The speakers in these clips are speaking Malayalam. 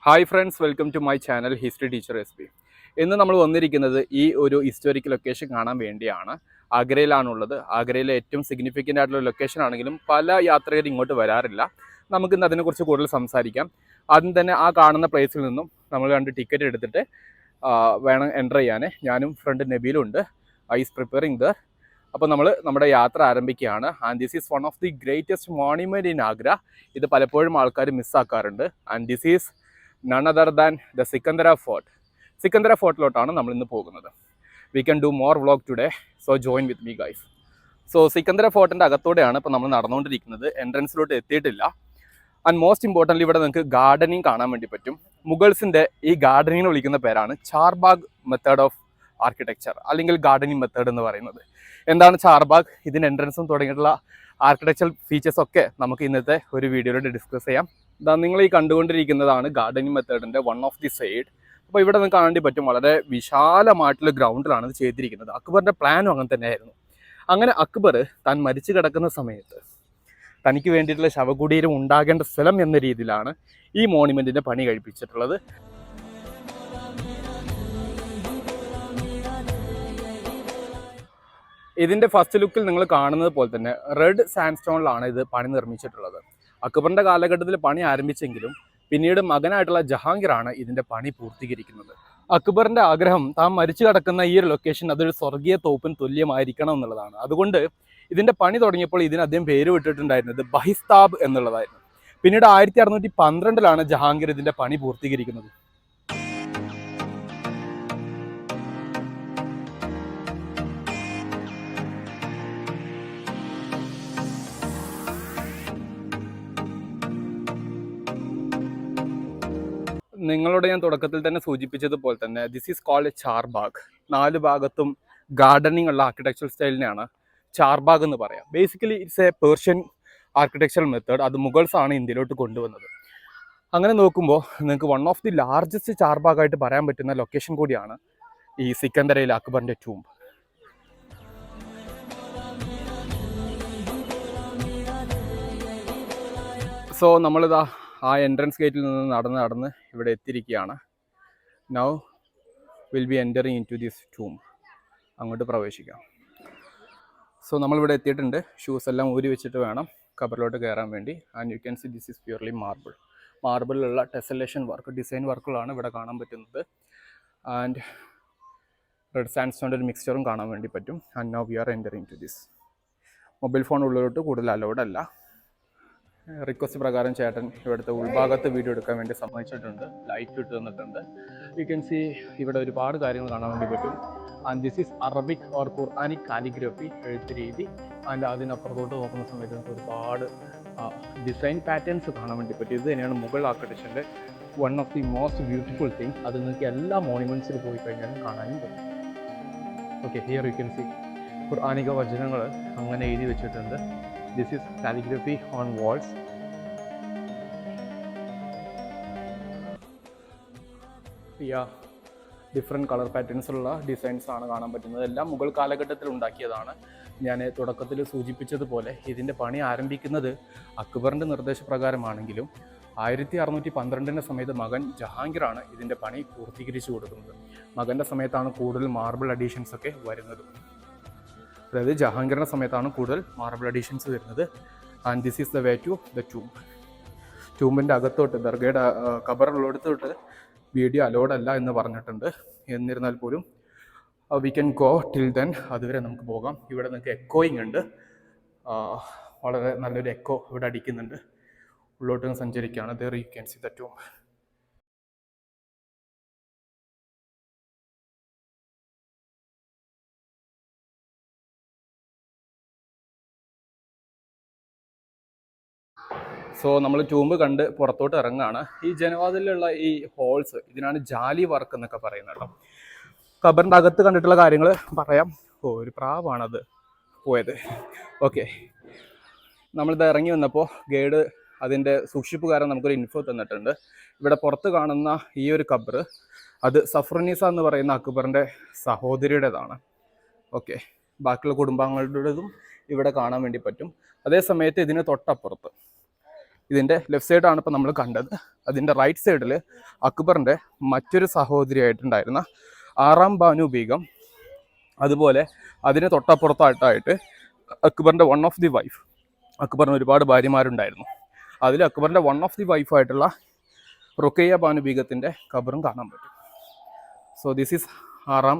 Hi friends, welcome to my channel history teacher SP. ഇന്ന് നമ്മൾ വന്നിരിക്കുന്നത് ഈ ഒരു ഹിസ്റ്റോറിക്കൽ ലൊക്കേഷൻ കാണാൻ വേണ്ടിയാണ്. ആഗ്രയിലാണുള്ളത്. ആഗ്രയിലെ ഏറ്റവും സിഗ്നിഫിക്കൻ്റ് ആയിട്ടുള്ള ലൊക്കേഷൻ ആണെങ്കിലും പല യാത്രികരും ഇങ്ങോട്ട് വരാറില്ല. നമുക്കിന്ന് അതിനെക്കുറിച്ച് കൂടുതൽ സംസാരിക്കാം. ആദ്യം തന്നെ ആ കാണുന്ന പ്ലേസിൽ നിന്നും നമ്മൾ 2 ടിക്കറ്റ് എടുത്തിട്ട് വേണം എൻ്റർ ചെയ്യാൻ. ഞാനും ഫ്രണ്ട് നബീലും ഉണ്ട്. Ice preparing there. അപ്പോൾ നമ്മൾ നമ്മുടെ യാത്ര ആരംഭിക്കുകയാണ്. And this is one of the greatest monument in Agra. ഇത് പലപ്പോഴും ആൾക്കാർ മിസ്സാക്കാറുണ്ട്. And this is none other than the Sikandra fort. Sikandra ഫോർട്ടിലോട്ടാണ് നമ്മൾ ഇന്ന് പോകുന്നത്. We can do more vlog today, so join with me guys. So Sikandra ഫോർട്ടിൻ്റെ അകത്തോടെയാണ് ഇപ്പോൾ നമ്മൾ നടന്നുകൊണ്ടിരിക്കുന്നത്. എൻട്രൻസിലോട്ട് എത്തിയിട്ടില്ല. ആൻഡ് മോസ്റ്റ് ഇമ്പോർട്ടൻ്റ്ലി ഇവിടെ നിങ്ങൾക്ക് ഗാർഡനിങ് കാണാൻ വേണ്ടി പറ്റും. മുഗൾസിൻ്റെ ഈ ഗാർഡനിങ്ങിനെ വിളിക്കുന്ന പേരാണ് ചാർബാഗ് മെത്തേഡ് ഓഫ് ആർക്കിടെക്ചർ, അല്ലെങ്കിൽ ഗാർഡനിങ് മെത്തേഡ് എന്ന് പറയുന്നത്. എന്താണ് ചാർബാഗ്, ഇതിൻ്റെ എൻട്രൻസും തുടങ്ങിയിട്ടുള്ള ആർക്കിടെക്ചറൽ ഫീച്ചേഴ്സൊക്കെ നമുക്ക് ഇന്നത്തെ ഒരു വീഡിയോയിലൂടെ ഡിസ്കസ് ചെയ്യാം. നിങ്ങൾ ഈ കണ്ടുകൊണ്ടിരിക്കുന്നതാണ് ഗാർഡനിങ് മെത്തേഡിൻ്റെ വൺ ഓഫ് ദി സൈഡ്. അപ്പോൾ ഇവിടെ നിങ്ങൾക്ക് കാണാൻ പറ്റും, വളരെ വിശാലമായിട്ടുള്ള ഗ്രൗണ്ടിലാണ് ഇത് ചെയ്തിരിക്കുന്നത്. അക്ബറിൻ്റെ പ്ലാനും അങ്ങനെ തന്നെയായിരുന്നു. അങ്ങനെ അക്ബർ താൻ മരിച്ചു കിടക്കുന്ന സമയത്ത് തനിക്ക് വേണ്ടിയിട്ടുള്ള ശവകുടീരം ഉണ്ടാകേണ്ട സ്ഥലം എന്ന രീതിയിലാണ് ഈ മോണുമെൻറ്റിൻ്റെ പണി കഴിപ്പിച്ചിട്ടുള്ളത്. ഇതിൻ്റെ ഫസ്റ്റ് ലുക്കിൽ നിങ്ങൾ കാണുന്നത് പോലെ തന്നെ റെഡ് സാൻഡ്സ്റ്റോണിലാണ് ഇത് പണി നിർമ്മിച്ചിട്ടുള്ളത്. അക്ബറിൻ്റെ കാലഘട്ടത്തിൽ പണി ആരംഭിച്ചെങ്കിലും പിന്നീട് മകനായിട്ടുള്ള ജഹാംഗീറാണ് ഇതിൻ്റെ പണി പൂർത്തീകരിക്കുന്നത്. അക്ബറിൻ്റെ ആഗ്രഹം താൻ മരിച്ചു കിടക്കുന്ന ഈ ഒരു ലൊക്കേഷൻ അതൊരു സ്വർഗീയ തോപ്പിന് തുല്യമായിരിക്കണം എന്നുള്ളതാണ്. അതുകൊണ്ട് ഇതിൻ്റെ പണി തുടങ്ങിയപ്പോൾ ഇതിന് അദ്ദേഹം പേര് വിട്ടിട്ടുണ്ടായിരുന്നത് ബഹിസ്താബ് എന്നുള്ളതായിരുന്നു. പിന്നീട് 1612 ജഹാംഗീർ ഇതിൻ്റെ പണി പൂർത്തീകരിക്കുന്നത്. നിങ്ങളോട് ഞാൻ തുടക്കത്തിൽ തന്നെ സൂചിപ്പിച്ചതുപോലെ തന്നെ this is called a charbagh. 4 ഭാഗത്തും ഗാർഡനിങ് ഉള്ള ആർക്കിടെക്ചറൽ സ്റ്റൈലിനെയാണ് ചാർബാഗ് എന്ന് പറയാം. Basically it's a Persian architectural method. അത് മുഗൾസാണ് ഇന്ത്യയിലോട്ട് കൊണ്ടുവന്നത്. അങ്ങനെ നോക്കുമ്പോൾ നിങ്ങൾക്ക് വൺ ഓഫ് ദി ലാർജസ്റ്റ് ചാർബാഗായിട്ട് പറയാൻ പറ്റുന്ന ലൊക്കേഷൻ കൂടിയാണ് ഈ സിക്കന്ദരയിലെ അക്ബറിൻ്റെ ടൂംബ്. സോ നമ്മളിതാ ആ എൻട്രൻസ് ഗേറ്റിൽ നിന്ന് നടന്ന് ഇവിടെ എത്തിയിരിക്കുകയാണ്. Now will be entering into this tomb. അങ്ങോട്ട് പ്രവേശിക്കാം. സോ നമ്മളിവിടെ എത്തിയിട്ടുണ്ട്. ഷൂസ് എല്ലാം ഊരി വെച്ചിട്ട് വേണം ഖബറിലോട്ട് കയറാൻ വേണ്ടി. And you can see this is purely മാർബിളിലുള്ള ടെസലേഷൻ വർക്ക്, ഡിസൈൻ വർക്കുകളാണ് ഇവിടെ കാണാൻ പറ്റുന്നത്. ആൻഡ് റെഡ് സാൻഡ്സ്റ്റോണിൻ്റെ ഒരു മിക്സ്ചറും കാണാൻ വേണ്ടി പറ്റും. And now we are entering to this. Mobile phone ഉള്ളിലോട്ട് കൂടുതൽ അലൗഡ് അല്ല. റിക്വസ്റ്റ് പ്രകാരം ചേട്ടൻ ഇവിടുത്തെ ഉൾഭാഗത്ത് വീഡിയോ എടുക്കാൻ വേണ്ടി സമ്മതിച്ചിട്ടുണ്ട്. ലൈറ്റ് ഇട്ട് തന്നിട്ടുണ്ട്. യു ക്യാൻ സി ഇവിടെ ഒരുപാട് കാര്യങ്ങൾ കാണാൻ വേണ്ടി പറ്റും. And this is Arabic or ഖുർആനിക് calligraphy, എഴുത്ത് രീതി. ആൻഡ് അതിനപ്പുറത്തോട്ട് നോക്കുന്ന സമയത്ത് നമുക്ക് ഒരുപാട് ഡിസൈൻ പാറ്റേൺസ് കാണാൻ വേണ്ടി പറ്റും. ഇത് തന്നെയാണ് മുഗൾ ആർക്കിടെക്ചറിൻ്റെ one of the most beautiful thing. അത് നിങ്ങൾക്ക് എല്ലാ മോണുമെൻറ്റ്സിൽ പോയി കഴിഞ്ഞാലും കാണാനും പറ്റും. Okay, here you can see ഖുർആനിക വചനങ്ങൾ അങ്ങനെ എഴുതി വെച്ചിട്ടുണ്ട്. This is calligraphy on walls. Different colour പാറ്റേൺസുള്ള ഡിസൈൻസ് ആണ് കാണാൻ പറ്റുന്നത്. എല്ലാം മുഗൾ കാലഘട്ടത്തിൽ ഉണ്ടാക്കിയതാണ്. ഞാൻ തുടക്കത്തിൽ സൂചിപ്പിച്ചതുപോലെ ഇതിൻ്റെ പണി ആരംഭിക്കുന്നത് അക്ബറിൻ്റെ നിർദ്ദേശപ്രകാരമാണെങ്കിലും 1612 സമയത്ത് മകൻ ജഹാംഗീറാണ് ഇതിൻ്റെ പണി പൂർത്തീകരിച്ചു കൊടുക്കുന്നത്. മകൻ്റെ സമയത്താണ് കൂടുതൽ മാർബിൾ അഡീഷൻസ് ഒക്കെ വരുന്നത്. അതായത് ജഹാംഗീറിൻ്റെ സമയത്താണ് കൂടുതൽ മാർബിൾ അഡീഷൻസ് വരുന്നത്. And this is the way to the tomb. ടൂംബിൻ്റെ അകത്തോട്ട്, ദർഗയുടെ ഖബറുള്ളിടത്തോട്ട് വീഡിയോ അലോഡ് അല്ല എന്ന് പറഞ്ഞിട്ടുണ്ട്. എന്നിരുന്നാൽ പോലും we can go till then. അതുവരെ നമുക്ക് പോകാം. ഇവിടെ നിങ്ങൾക്ക് എക്കോയിങ് ഉണ്ട്. വളരെ നല്ലൊരു എക്കോ ഇവിടെ അടിക്കുന്നുണ്ട്. ഉള്ളോട്ട് സഞ്ചരിക്കുകയാണ്. There you can see the tomb. So നമ്മൾ ടൂംബ് കണ്ട് പുറത്തോട്ട് ഇറങ്ങുകയാണ്. ഈ ജനവാതിലുള്ള ഈ ഹോൾസ്, ഇതിനാണ് ജാലി വർക്ക് എന്നൊക്കെ പറയുന്നത് കേട്ടോ. ഖബറിൻ്റെ അകത്ത് കണ്ടിട്ടുള്ള കാര്യങ്ങൾ പറയാം. ഒരു പ്രാവാണത് പോയത്. ഓക്കെ, നമ്മളിത് ഇറങ്ങി വന്നപ്പോൾ ഗൈഡ് അതിൻ്റെ സൂക്ഷിപ്പുകാരൻ നമുക്കൊരു ഇൻഫോ തന്നിട്ടുണ്ട്. ഇവിടെ പുറത്ത് കാണുന്ന ഈ ഒരു ഖബർ അത് സഫ്രനീസ എന്ന് പറയുന്ന അക്ബറിൻ്റെ സഹോദരിയുടേതാണ്. ഓക്കെ, ബാക്കിയുള്ള കുടുംബാംഗങ്ങളുടേതും ഇവിടെ കാണാൻ വേണ്ടി പറ്റും. അതേ സമയത്ത് ഇതിന് തൊട്ടപ്പുറത്ത് ഇതിൻ്റെ ലെഫ്റ്റ് സൈഡാണ് ഇപ്പോൾ നമ്മൾ കണ്ടത്. അതിൻ്റെ റൈറ്റ് സൈഡിൽ അക്ബറിൻ്റെ മറ്റൊരു സഹോദരിയായിട്ടുണ്ടായിരുന്ന ആറാം ബാനു ബീഗം, അതുപോലെ അതിന് തൊട്ടപ്പുറത്തായിട്ടായിട്ട് അക്ബറിൻ്റെ വൺ ഓഫ് ദി വൈഫ്. അക്ബറിന് ഒരുപാട് ഭാര്യമാരുണ്ടായിരുന്നു. അതിൽ അക്ബറിൻ്റെ വൺ ഓഫ് ദി വൈഫായിട്ടുള്ള റുഖയ്യ ബാനു ബീഗത്തിൻ്റെ ഖബറും കാണാൻ പറ്റും. സോ ദിസ് ഈസ് ആറാം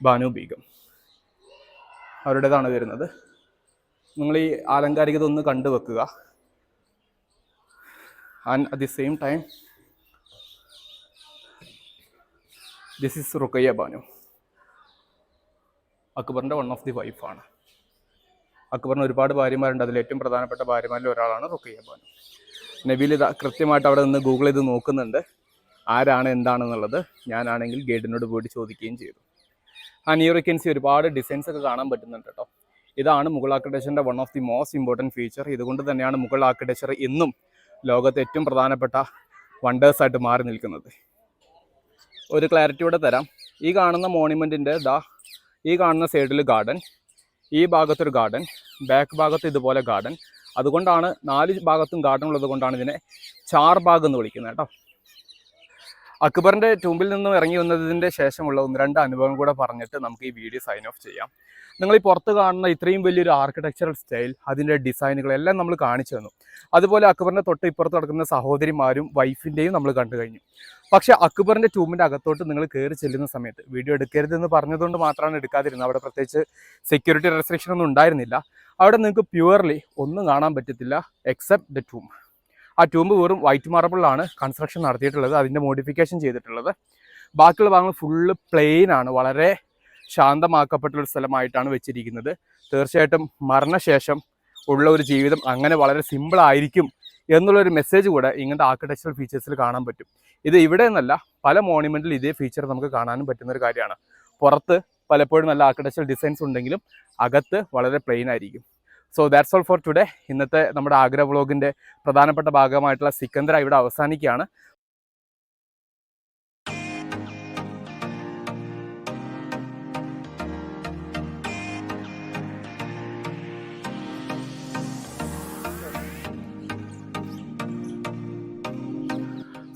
ബാനു ബീഗം, അവരുടേതാണ് വരുന്നത്. നിങ്ങൾ ഈ ആലങ്കാരികത ഒന്ന് കണ്ടുവെക്കുക. And at the same time this is Ruqaiya Banu, അക്ബറിൻ്റെ വൺ ഓഫ് ദി വൈഫാണ്. അക്ബറിന് ഒരുപാട് ഭാര്യമാരുണ്ട്. അതിൽ ഏറ്റവും പ്രധാനപ്പെട്ട ഭാര്യമാരിൽ ഒരാളാണ് റുഖയ്യ ബാനു. നബീൽ ഇത് കൃത്യമായിട്ട് അവിടെ നിന്ന് ഗൂഗിൾ ചെയ്ത് നോക്കുന്നുണ്ട് ആരാണ് എന്താണെന്നുള്ളത്. ഞാനാണെങ്കിൽ ഗൈഡിനോട് പോയിട്ട് ചോദിക്കുകയും ചെയ്തു. ആ ന്യൂറിക്കൻസി ഒരുപാട് ഡിസൈൻസ് ഒക്കെ കാണാൻ പറ്റുന്നുണ്ട് കേട്ടോ. ഇതാണ് മുഗൾ ആർക്കിടെക്ചറിൻ്റെ one of the most important feature. ഇതുകൊണ്ട് തന്നെയാണ് മുഗൾ ആർക്കിടെക്ചർ ഇന്നും ലോകത്തെ ഏറ്റവും പ്രധാനപ്പെട്ട വണ്ടേഴ്സായിട്ട് മാറി നിൽക്കുന്നത്. ഒരു ക്ലാരിറ്റിയോടെ തരാം. ഈ കാണുന്ന മോണിമെൻറ്റിൻ്റെ ഈ കാണുന്ന സൈഡിൽ ഗാർഡൻ, ഈ ഭാഗത്തൊരു ഗാർഡൻ, ബാക്ക് ഭാഗത്ത് ഇതുപോലെ ഗാർഡൻ. അതുകൊണ്ടാണ് 4 ഭാഗത്തും ഗാർഡൻ ഉള്ളത് കൊണ്ടാണ് ഇതിനെ ചാർ ബാഗ് എന്ന് വിളിക്കുന്നത് കേട്ടോ. അക്ബറിൻ്റെ ടൂമ്പിൽ നിന്നും ഇറങ്ങി വന്നതിൻ്റെ ശേഷമുള്ള 1-2 അനുഭവം കൂടെ പറഞ്ഞിട്ട് നമുക്ക് ഈ വീഡിയോ സൈൻ ഓഫ് ചെയ്യാം. നിങ്ങൾ ഈ പുറത്ത് കാണുന്ന ഇത്രയും വലിയൊരു ആർക്കിടെക്ചറൽ സ്റ്റൈൽ, അതിൻ്റെ ഡിസൈനുകളെല്ലാം നമ്മൾ കാണിച്ചു തന്നു. അതുപോലെ അക്ബറിൻ്റെ തൊട്ട് ഇപ്പുറത്ത് നടക്കുന്ന സഹോദരിമാരും വൈഫിൻ്റെയും നമ്മൾ കണ്ടു കഴിഞ്ഞു. പക്ഷേ അക്ബറിൻ്റെ ടൂമിൻ്റെ അകത്തോട്ട് നിങ്ങൾ കയറി ചെല്ലുന്ന സമയത്ത് വീഡിയോ എടുക്കരുതെന്ന് പറഞ്ഞതുകൊണ്ട് മാത്രമാണ് എടുക്കാതിരുന്നത്. അവിടെ പ്രത്യേകിച്ച് സെക്യൂരിറ്റി റെസ്ട്രിക്ഷൻ ഒന്നും ഉണ്ടായിരുന്നില്ല. അവിടെ നിങ്ങൾക്ക് പ്യുവർലി ഒന്നും കാണാൻ പറ്റത്തില്ല എക്സെപ്റ്റ് ദ ടൂം. ആ ടൂമ്പ് വെറും വൈറ്റ് മാർബിളാണ് കൺസ്ട്രക്ഷൻ നടത്തിയിട്ടുള്ളത്, അതിൻ്റെ മോഡിഫിക്കേഷൻ ചെയ്തിട്ടുള്ളത്. ബാക്കിയുള്ള ഭാഗങ്ങൾ ഫുള്ള് പ്ലെയിൻ ആണ്, വളരെ ശാന്തമാക്കപ്പെട്ടൊരു സ്ഥലമായിട്ടാണ് വെച്ചിരിക്കുന്നത്. തീർച്ചയായിട്ടും മരണശേഷം ഉള്ള ഒരു ജീവിതം അങ്ങനെ വളരെ സിമ്പിളായിരിക്കും എന്നുള്ളൊരു മെസ്സേജ് കൂടെ ഇങ്ങനത്തെ ആർക്കിടെക്ചറൽ ഫീച്ചേഴ്സിൽ കാണാൻ പറ്റും. ഇത് ഇവിടെ നിന്നല്ല, പല മോണിമെൻറ്റിൽ ഇതേ ഫീച്ചർ നമുക്ക് കാണാനും പറ്റുന്നൊരു കാര്യമാണ്. പുറത്ത് പലപ്പോഴും നല്ല ആർക്കിടെക്ചറൽ ഡിസൈൻസ് ഉണ്ടെങ്കിലും അകത്ത് വളരെ പ്ലെയിൻ ആയിരിക്കും. So that's all for today. ഇന്നത്തെ നമ്മുടെ ആഗ്ര വ്ളോഗിൻ്റെ പ്രധാനപ്പെട്ട ഭാഗമായിട്ടുള്ള സിക്കന്ദര ഇവിടെ അവസാനിക്കുകയാണ്.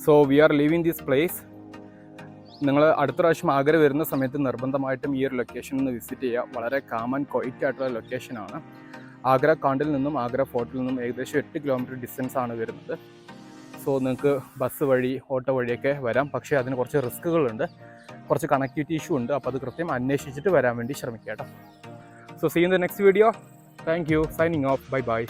So we are leaving this place. നിങ്ങൾ അടുത്ത പ്രാവശ്യം ആഗ്ര വരുന്ന സമയത്ത് നിർബന്ധമായിട്ടും ഈ ഒരു ലൊക്കേഷൻ ഒന്ന് വിസിറ്റ് ചെയ്യുക. വളരെ കാം ആൻഡ് ക്വൈറ്റ് ആയിട്ടുള്ള ലൊക്കേഷനാണ്. ആഗ്ര കാണ്ടിൽ നിന്നും ആഗ്ര ഫോർട്ടിൽ നിന്നും ഏകദേശം 8 കിലോമീറ്റർ ഡിസ്റ്റൻസ് ആണ് വരുന്നത്. സോ നിങ്ങൾക്ക് ബസ് വഴി ഓട്ടോ വഴിയൊക്കെ വരാം. പക്ഷേ അതിന് കുറച്ച് റിസ്ക്കുകളുണ്ട്, കുറച്ച് കണക്ടിവിറ്റി ഇഷ്യൂ ഉണ്ട്. അപ്പോൾ അത് കൃത്യം അന്വേഷിച്ചിട്ട് വരാൻ വേണ്ടി ശ്രമിക്കാം കേട്ടോ. So see in the next video. Thank you. Signing off. Bye by.